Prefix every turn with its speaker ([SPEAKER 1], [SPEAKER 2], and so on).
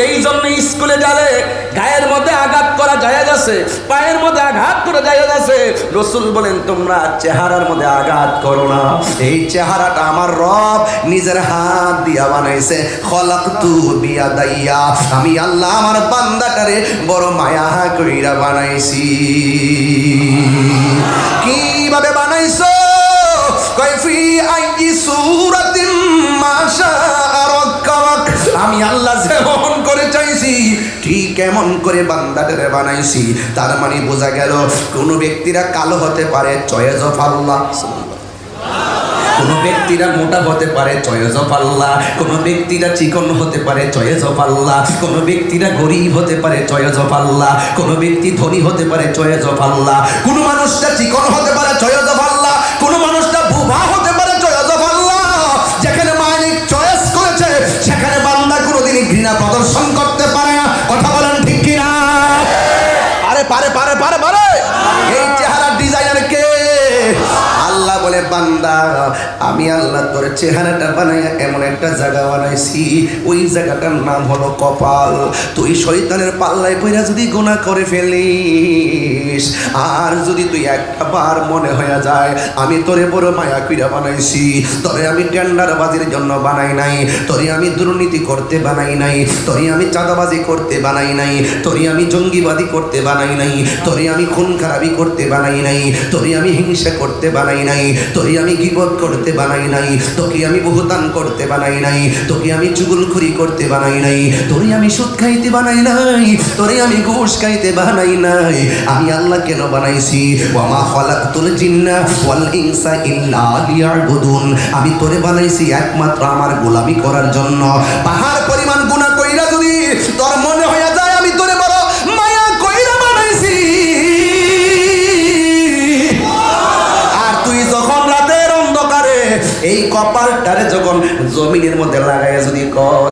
[SPEAKER 1] এই জন্য স্কুলে গেলে গায়ের মধ্যে আঘাত করা জায়েজ আছে, পায়ের মধ্যে আঘাত করা জায়েজ আছে। রাসূল বলেন তোমরা চেহারার মধ্যে আঘাত করো না। এই চেহারাটা আমার রব নিজের হাত দিয়া বানাইছে। খলাকতু বিয়াদাইয়া, আমি আল্লাহ আমার বান্দাটারে বড় মায়া কইরা বানাইছি। কিভাবে বানাইছো? কাইফি আইয়ি সূরাতিন মাশা রাক্কাবাক, আমি আল্লাহ যেমন করে চাইছি ঠিক এমন করে বান্দাটারে বানাইছি। তার মানে বোঝা গেল কোন ব্যক্তিরা কালো হতে পারে, চয়েস অফ আল্লাহ। কোন ব্যক্তিরা মোটা হতে পারে, চয়েস অফ আল্লাহ। কোন ব্যক্তিরা চিকন হতে পারে, চয়েস অফ আল্লাহ। কোন ব্যক্তিরা গরিব হতে পারে, চয়েস অফ আল্লাহ। কোন ব্যক্তি ধনী হতে পারে, চয়েস অফ আল্লাহ। কোন মানুষটা চিকন হতে পারে, চয়েস অফ আল্লাহ। কোন মানুষটা বুবা হতে পারে, চয়েস অফ আল্লাহ। যেখানে মালিক চয়েস করেছে সেখানে বান্দা কোনোদিনই ঘৃণা প্রদর্শন করতে পারে না। কথা বলেন ঠিক কিনা? আরে পারে পারে পারে পারে। এই চেহারা ডিজাইনার কে? আল্লাহ বলে বান্দা আমি আল্লাহ তোর চেহারাটা বানাইয়া এমন একটা জায়গা বানাইছি, ওই জায়গাটার নাম হলো কপাল। তুই শয়তানের পাল্লায় পইরা যদি গুনাহ করে ফেলিস, আর যদি তুই একটা বার মনে হয়ে যায় আমি তোরে বড় মায়া কইরা বানাইছি, তোরে আমি টেন্ডারবাজির জন্য বানাই নাই, তোরে আমি দুর্নীতি করতে বানাই নাই, তোরে আমি চাঁদাবাজি করতে বানাই নাই, তোরে আমি জঙ্গিবাদী করতে বানাই নাই, তোরে আমি খুন খারাপি করতে বানাই নাই, তোরে আমি হিংসা করতে বানাই নাই, তোরে আমি গীবত করতে বানাই নাই, তোকে আমি বহুতান করতে বানাই নাই, তোকে আমি চুগলখড়ি করতে বানাই নাই, তোরে আমি সুদ খাইতে বানাই নাই, তোরে আমি ঘুষ খাইতে বানাই নাই। আমি আল্লাহ কেন বানাইছি? ওয়ামা খালাকতুল জিন্না ওয়াল ইনসা ইল্লা লিয়াবুদুন, আমি তোরে বানাইছি একমাত্র আমার গোলামি করার জন্য। পাহাড় পরিমাণ গুনাহ কইরা যদি তোর মনে হয়ে যায় আমি তোরে বড় মায়া কইরা বানাইছি, আর তুই যখন রাতের অন্ধকারে এই কপালটারে যখন জমিনের মধ্যে লাগাইয়া যদি